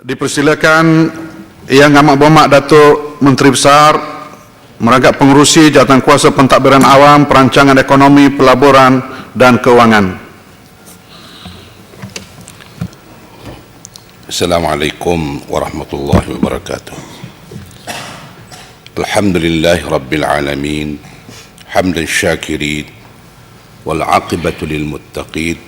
Dipersilakan Yang Amat Berhormat Datuk Menteri Besar, merangkap pengerusi Jawatan Kuasa Pentadbiran Awam, Perancangan Ekonomi, Pelaburan dan Kewangan. Assalamualaikum warahmatullahi wabarakatuh. Alhamdulillahi rabbil alamin, hamdan syakirin, wal aqibatu lil muttaqin,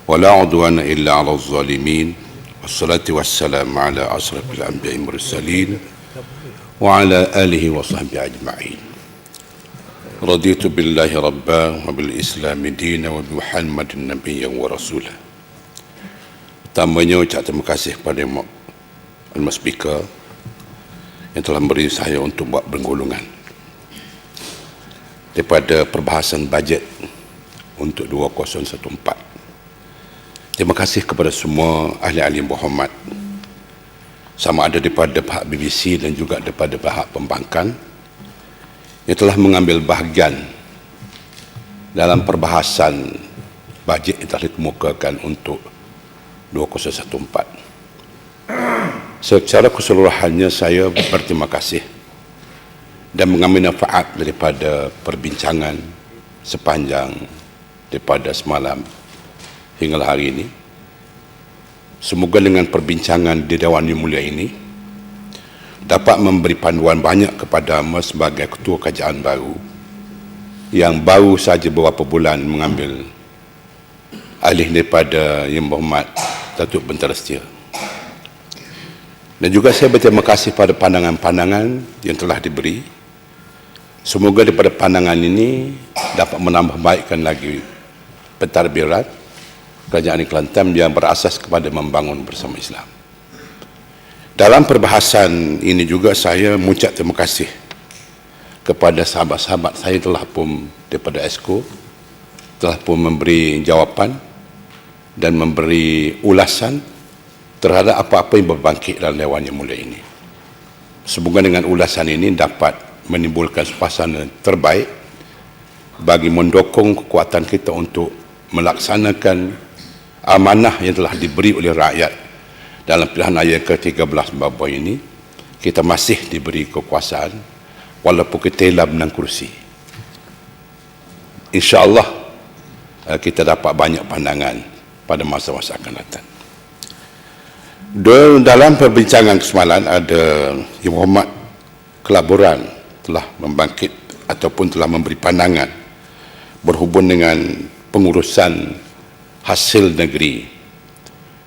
wa la udwana illa 'alal zalimin. Wassalatu wassalamu ala asrafil anbiya'i mursalin wa ala alihi wa sahbihi ajma'in. Raditu billahi rabba wa bil islami dina wa bi Muhammadin nabiyyan wa rasulah. Pertamanya ucap terima kasih kepada Al-Mas Speaker yang telah memberi saya untuk buat penggulungan daripada perbahasan bajet untuk 2014. Terima kasih kepada semua ahli-ahli yang berhormat, sama ada daripada pihak BBC dan juga daripada pihak pembangkang yang telah mengambil bahagian dalam perbahasan bajet yang telah dikemukakan untuk 2014. Secara keseluruhannya saya berterima kasih dan mengambil manfaat daripada perbincangan sepanjang daripada semalam hingga hari ini. Semoga dengan perbincangan di Dewan Yang Mulia ini dapat memberi panduan banyak kepada anda sebagai ketua kerajaan baru yang baru saja beberapa bulan mengambil alih daripada Yang Berhormat Datuk Bentara Setia. Dan juga saya berterima kasih pada pandangan-pandangan yang telah diberi. Semoga daripada pandangan ini dapat menambah baikkan lagi pentadbiran Kerajaan Kelantan yang berasas kepada membangun bersama Islam. Dalam perbahasan ini juga saya mengucap terima kasih kepada sahabat-sahabat saya telah pun daripada ESCO telah pun memberi jawapan dan memberi ulasan terhadap apa-apa yang berbangkit dalam Dewan Yang Mulia ini. Semoga dengan ulasan ini dapat menimbulkan suasana terbaik bagi mendukung kekuatan kita untuk melaksanakan amanah yang telah diberi oleh rakyat dalam pilihan raya ke-13 baru ini. Kita masih diberi kekuasaan walaupun kita telah menang kursi. InsyaAllah kita dapat banyak pandangan pada masa-masa akan datang. Dalam perbincangan semalam ada Yang Berhormat Pelaburan telah membangkit ataupun telah memberi pandangan berhubung dengan pengurusan hasil negeri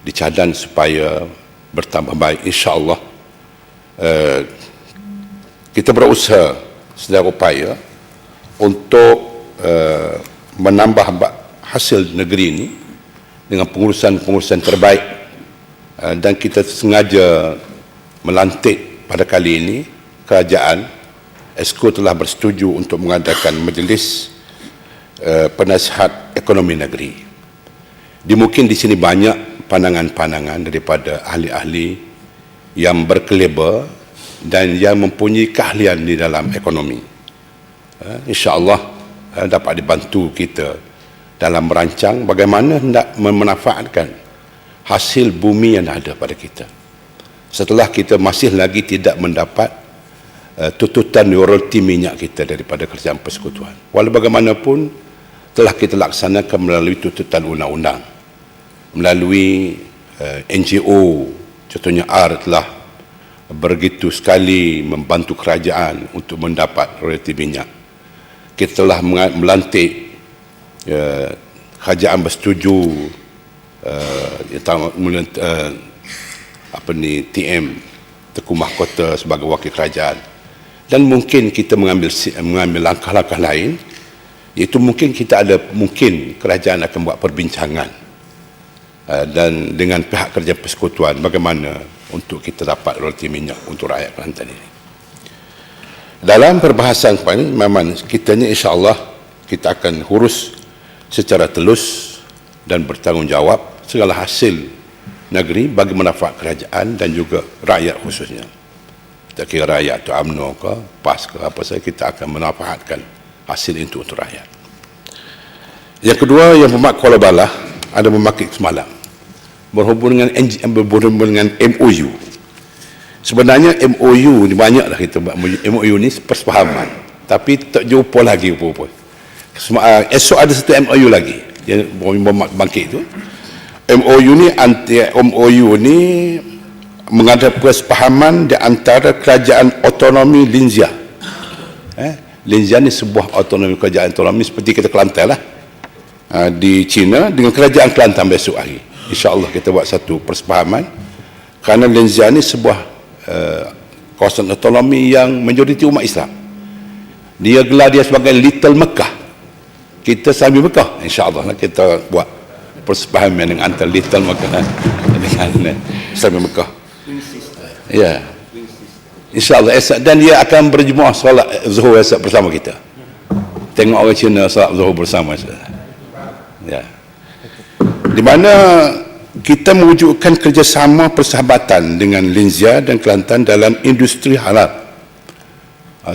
dicadang supaya bertambah baik. InsyaAllah kita berusaha sedaya upaya untuk menambah hasil negeri ini dengan pengurusan-pengurusan terbaik, dan kita sengaja melantik pada kali ini kerajaan ESCO telah bersetuju untuk mengadakan majlis penasihat ekonomi negeri. Mungkin di sini banyak pandangan-pandangan daripada ahli-ahli yang berkaliber dan yang mempunyai keahlian di dalam ekonomi. InsyaAllah dapat dibantu kita dalam merancang bagaimana hendak memanfaatkan hasil bumi yang ada pada kita setelah kita masih lagi tidak mendapat tututan royalti minyak kita daripada Kerajaan Persekutuan. Walau bagaimanapun telah kita laksanakan melalui tututan undang-undang, melalui NGO, contohnya R telah begitu sekali membantu kerajaan untuk mendapat royalti minyak. Kita telah melantik kerajaan bersetuju TM Tengku Mahkota sebagai wakil kerajaan, dan mungkin kita mengambil langkah-langkah lain, iaitu mungkin kita ada kerajaan akan buat perbincangan dan dengan pihak Kerajaan Persekutuan bagaimana untuk kita dapat royalti minyak untuk rakyat Kelantan ini. Dalam perbahasan ini memang kitanya insyaAllah kita akan urus secara telus dan bertanggungjawab segala hasil negeri bagi manfaat kerajaan dan juga rakyat khususnya. Tak kira rakyat itu UMNO ke PAS ke apa saja, kita akan memanfaatkan hasil itu untuk rakyat. Yang kedua, Yang Berhormat Kuala Balah ada membangkit semalam berhubung dengan MOU. Sebenarnya MOU ni banyaklah kita buat. MOU ni persefahaman, tapi tak jumpa lagi apa-apa. Esok ada satu MOU lagi yang bangkit tu. MOU ni mengada persefahaman di antara Kerajaan Otonomi Linzia. Linzia ni sebuah otonomi, kerajaan otonomi seperti kita Kelantan lah, di China dengan Kerajaan Kelantan besok hari. InsyaAllah kita buat satu persefahaman, kerana Linzia ni sebuah kawasan otonomi yang majoriti umat Islam. Dia gelar dia sebagai Little Mekah. Kita sambil Mekah, insyaAllah kita buat persefahaman dengan antara Little Mekah dengan sambil Mekah. Ya, insyaAllah esok, dan dia akan berjemaah solat Zuhur esok bersama kita. Tengok orang Cina solat Zuhur bersama esok. Ya, di mana kita mewujudkan kerjasama persahabatan dengan Linzia dan Kelantan dalam industri halal.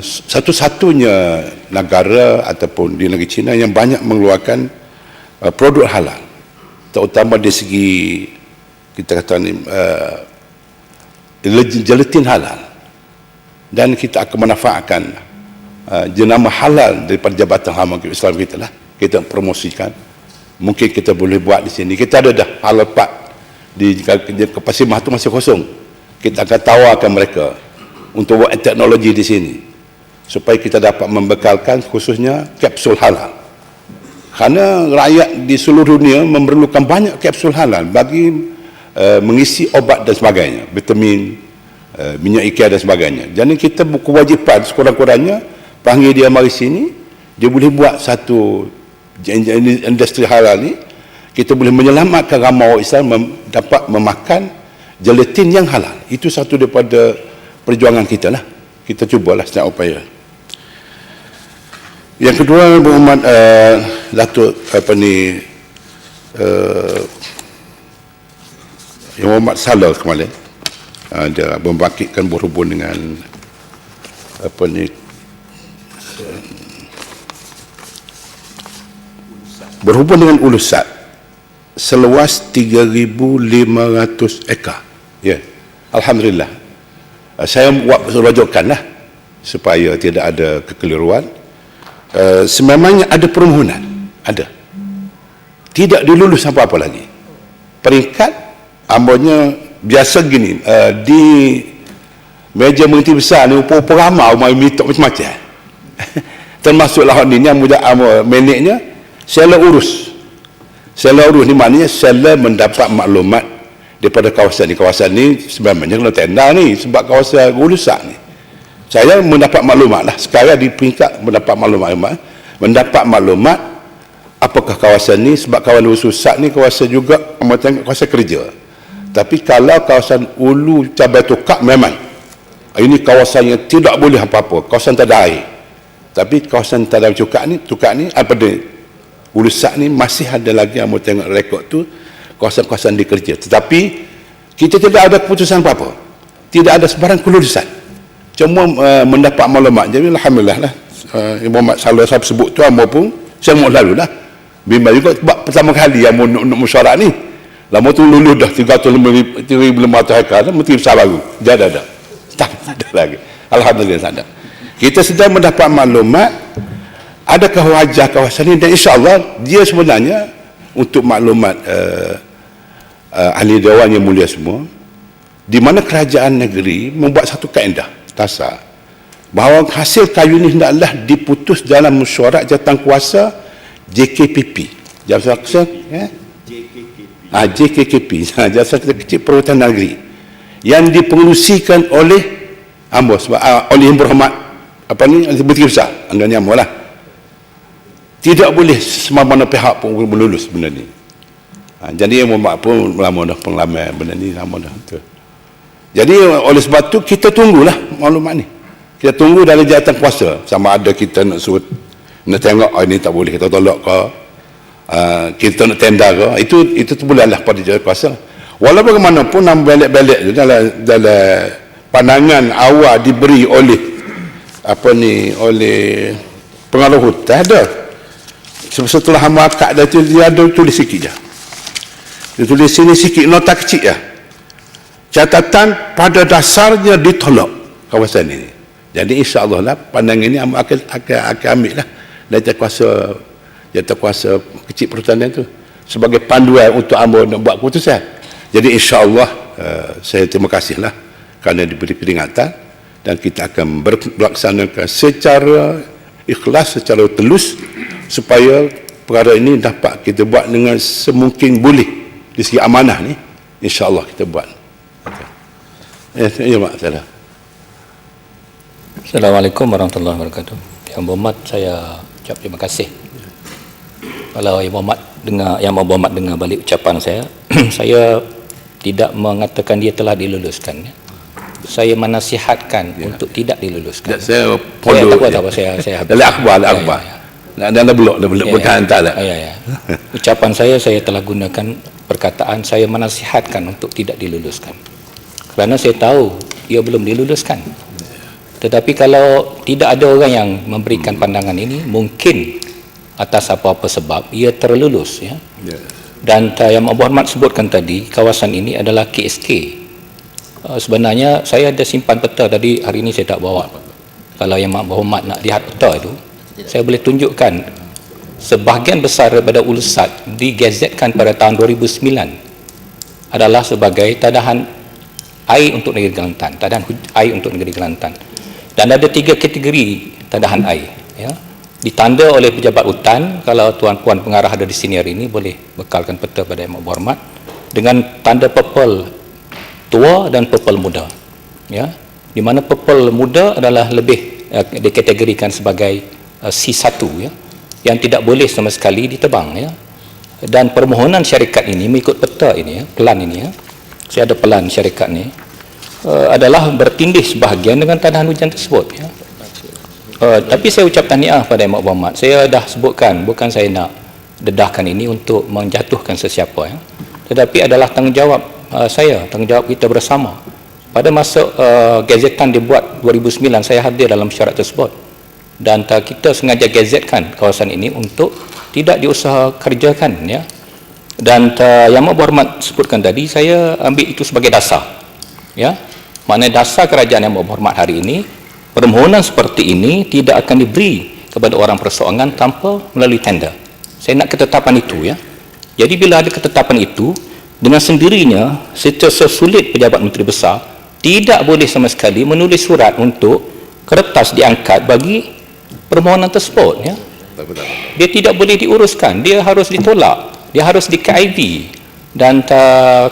Satu-satunya negara ataupun di negeri China yang banyak mengeluarkan produk halal, terutama dari segi kita kata ni gelatin halal, dan kita akan memanfaatkan jenama halal daripada Jabatan Hama Islam kita lah, kita promosikan. Mungkin kita boleh buat di sini. Kita ada dah halal part di Pasimah tu masih kosong. Kita akan tawarkan mereka untuk buat teknologi di sini supaya kita dapat membekalkan khususnya kapsul halal. Kerana rakyat di seluruh dunia memerlukan banyak kapsul halal bagi mengisi obat dan sebagainya, vitamin, minyak ikan dan sebagainya. Jadi kita berkewajipan sekurang-kurangnya panggil dia mari sini, dia boleh buat satu industri halal ni. Kita boleh menyelamatkan ramai orang Islam dapat memakan gelatin yang halal. Itu satu daripada perjuangan kita lah. Kita cubalah setiap upaya. Yang kedua, berhormat Datuk Yang Muhammad Saleh kemarin, dia membangkitkan berhubung dengan berhubung dengan Ulusat seluas 3,500 ekar. Ya, alhamdulillah. Saya buat rujukan lah supaya tidak ada kekeliruan. Sememangnya ada permohonan, ada, tidak dilulus apa-apa lagi. Peringkat ambonya biasa gini, di meja menteri besar ni upah ramai mau minta macam-macam. Termasuk lawan ini yang mudah meneknya sela urus. Sela urus ni maknanya sela mendapat maklumat daripada kawasan ni. Kawasan ni sebenarnya kena tenda ni sebab kawasan Ulusak ni. Saya mendapat maklumat lah, sekarang di peringkat mendapat maklumat apakah kawasan ni, sebab kawasan Ulusak ni kawasan juga kawasan kerja. Tapi kalau kawasan Ulu Cabai Tukak memang ini kawasan yang tidak boleh apa-apa, kawasan tak ada air. Tapi kawasan tak ada tukak ni apa dia, Ulusak ni masih ada lagi yang mau tengok rekod tu, kawasan-kawasan dikerja. Tetapi kita tidak ada keputusan apa-apa, tidak ada sebarang kelulusan, cuma mendapat maklumat. Jadi alhamdulillah lah, Ibu Muhammad Saleh Sahab sebut tu amo pun saya mau lalu lah. Bimbang juga sebab pertama kali yang mau nak mesyuarat ni. Lama tu lulus dah 3,500 hektar, menteri besar baru. Dia ada. Tak ada lagi. Alhamdulillah tak ada. Kita sedang mendapat maklumat adakah wajah kawasan ini, dan insya-Allah dia sebenarnya untuk maklumat ahli dewan yang mulia semua, di mana kerajaan negeri membuat satu kaedah tasar bahawa hasil kayu ini hendaklah diputus dalam mesyuarat jawatankuasa JKPP. Jawatankuasa JKKP, Jabatan Kecil Perhutanan Negeri, yang dipengerusikan oleh oleh Yang Berhormat Menteri Besar Anggaran Yang lah. Tidak boleh semua-mana pihak pun melulus benda ni. Jadi Yang Berhormat pun lama dah pengalaman benda ni, lama dah. Jadi oleh sebab tu kita tunggulah maklumat ni. Kita tunggu dari jawatan kuasa, sama ada kita nak suruh, nak tengok ini tak boleh kita tolak ke, kita nak tenda ke, itu bolehlah pada jawatan kuasa. Walaupun bagaimanapun nam balik-balik dalam pandangan awal diberi oleh oleh pengaruh hutan ada. Setelah hamba akad dah tu dia ada tulis sikit je. Dia tulis sini sikit nota kecil ya. Catatan pada dasarnya ditolak kawasan ini. Jadi insya-Allah lah pandangan ini akan ambil lah jatuhkuasa kecil perhutanan itu sebagai panduan untuk AMO nak buat keputusan. Jadi insya-Allah saya terima kasihlah kerana diberi peringatan dan kita akan melaksanakan secara ikhlas, secara tulus supaya perkara ini dapat kita buat dengan semungkin boleh di segi amanah ni, insya-Allah kita buat. Ya, Mak, salah. Assalamualaikum warahmatullahi wabarakatuh. Yang berhormat, saya ucap terima kasih. Kalau Yang berhormat dengar balik ucapan saya, saya tidak mengatakan dia telah diluluskan. Saya menasihatkan untuk tidak diluluskan. Saya tak apa, saya dalam akhbar. Dan dah belok berkata tak. Ucapan saya telah gunakan perkataan saya menasihatkan untuk tidak diluluskan. Kerana saya tahu ia belum diluluskan. Tetapi kalau tidak ada orang yang memberikan pandangan ini, mungkin atas apa-apa sebab ia terlulus, ya. Dan yang Abu Ahmad sebutkan tadi, kawasan ini adalah KSK. Sebenarnya saya ada simpan peta tadi, hari ini saya tak bawa. Kalau yang Abu Ahmad nak lihat peta itu, saya boleh tunjukkan sebahagian besar daripada Ulsat digazetkan pada tahun 2009 adalah sebagai tadahan air untuk negeri Kelantan, tadahan air untuk negeri Kelantan. Dan ada 3 kategori tadahan air, ya. Ditanda oleh pejabat hutan. Kalau tuan-puan pengarah ada di sini hari ini, boleh bekalkan peta pada Yang Berhormat dengan tanda purple tua dan purple muda, ya. Di mana purple muda adalah lebih dikategorikan sebagai C1, ya, yang tidak boleh sama sekali ditebang, ya. Dan permohonan syarikat ini mengikut peta ini, ya, pelan ini, ya. Saya ada pelan syarikat ni, adalah bertindih sebahagian dengan tadahan hujan tersebut, ya. Tapi saya ucap tahniah pada Yang Berhormat. Saya dah sebutkan, bukan saya nak dedahkan ini untuk menjatuhkan sesiapa, ya. Tetapi adalah tanggungjawab saya, tanggungjawab kita bersama. Pada masa gazetan dibuat 2009, saya hadir dalam syarat tersebut. Dan kita sengaja gazetkan kawasan ini untuk tidak diusaha kerjakan, ya. Dan Yang Berhormat sebutkan tadi, saya ambil itu sebagai dasar, ya. Maknanya dasar kerajaan Yang Berhormat hari ini, permohonan seperti ini tidak akan diberi kepada orang perseorangan tanpa melalui tender. Saya nak ketetapan itu, ya. Jadi bila ada ketetapan itu, dengan sendirinya sesulit pejabat menteri besar tidak boleh sama sekali menulis surat untuk kertas diangkat bagi permohonan tersebut, ya. Dia tidak boleh diuruskan, dia harus ditolak, dia harus di KIV. Dan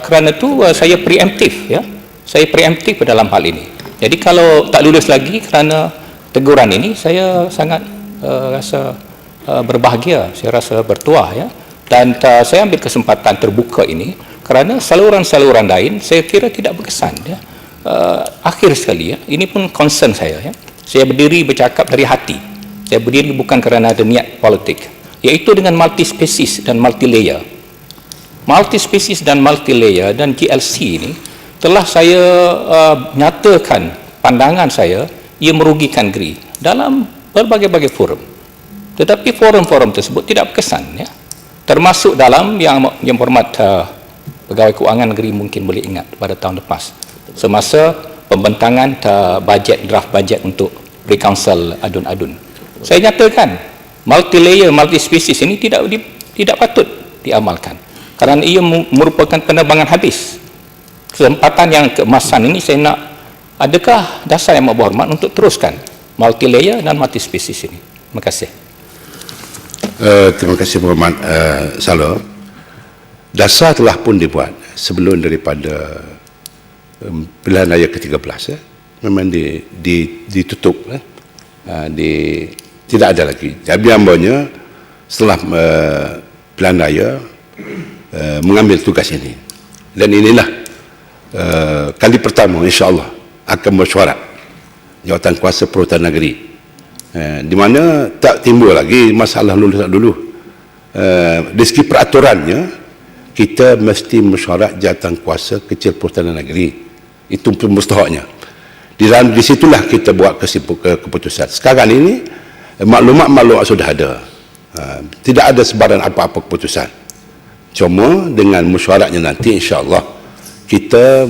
kerana itu saya preemptif, ya. Saya preemptif dalam hal ini. Jadi kalau tak lulus lagi kerana teguran ini, saya sangat rasa berbahagia, saya rasa bertuah, ya. Dan saya ambil kesempatan terbuka ini kerana saluran-saluran lain saya kira tidak berkesan, ya. Akhir sekali, ya, ini pun concern saya, ya. Saya berdiri bercakap dari hati. Saya berdiri bukan kerana ada niat politik, iaitu dengan multi species dan multi layer. Multi species dan multi layer dan GLC ini telah saya nyatakan pandangan saya, ia merugikan negeri dalam berbagai-bagai forum. Tetapi forum-forum tersebut tidak berkesan, ya. Termasuk dalam yang Berhormat Pegawai Kewangan Negeri mungkin boleh ingat pada tahun lepas, semasa pembentangan draft bajet untuk Pre-Council adun-adun, saya nyatakan multi layer, multi species ini tidak patut diamalkan kerana ia merupakan penerbangan habis. Kesempatan yang keemasan ini saya nak, adakah dasar Yang Berhormat untuk teruskan multi layer dan multi species ini? Terima kasih. Terima kasih Berhormat Salo. Dasar telah pun dibuat sebelum daripada pilihan raya ke-13, ya. Memang ditutup, ya. Tidak ada lagi. Jadi ambanya setelah pilihan raya mengambil tugas ini, dan inilah kali pertama insya-Allah akan mesyuarat jawatan kuasa perhutanan negeri, di mana tak timbul lagi masalah lulus tak lulus. Dari segi peraturannya kita mesti mesyuarat jawatan kuasa kecil perhutanan negeri, itu pun mustahaknya. Di situlah kita buat keputusan. Sekarang ini maklumat sudah ada, tidak ada sebarang apa-apa keputusan. Cuma dengan mesyuaratnya nanti insya-Allah kita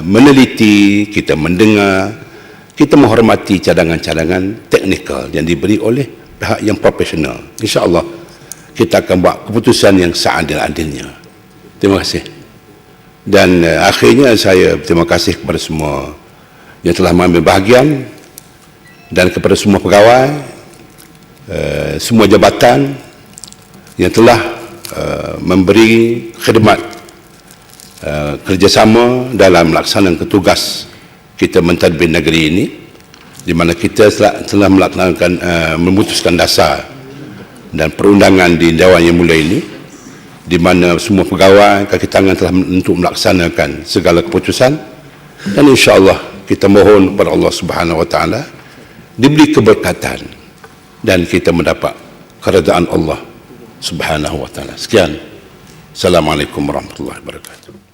meneliti, kita mendengar, kita menghormati cadangan-cadangan teknikal yang diberi oleh pihak yang profesional. Insya-Allah kita akan buat keputusan yang seadil-adilnya. Terima kasih. Dan akhirnya saya terima kasih kepada semua yang telah mengambil bahagian dan kepada semua pegawai, semua jabatan yang telah memberi khidmat kerjasama dalam melaksanakan tugas kita mentadbir negeri ini, di mana kita telah melaksanakan memutuskan dasar dan perundangan di Dewan Yang Mulia ini, di mana semua pegawai kaki tangan telah untuk melaksanakan segala keputusan, dan insya-Allah kita mohon kepada Allah Subhanahu Wa Taala diberi keberkatan dan kita mendapat keredaan Allah Subhanahu Wa Taala. Sekian. Assalamualaikum warahmatullahi wabarakatuh.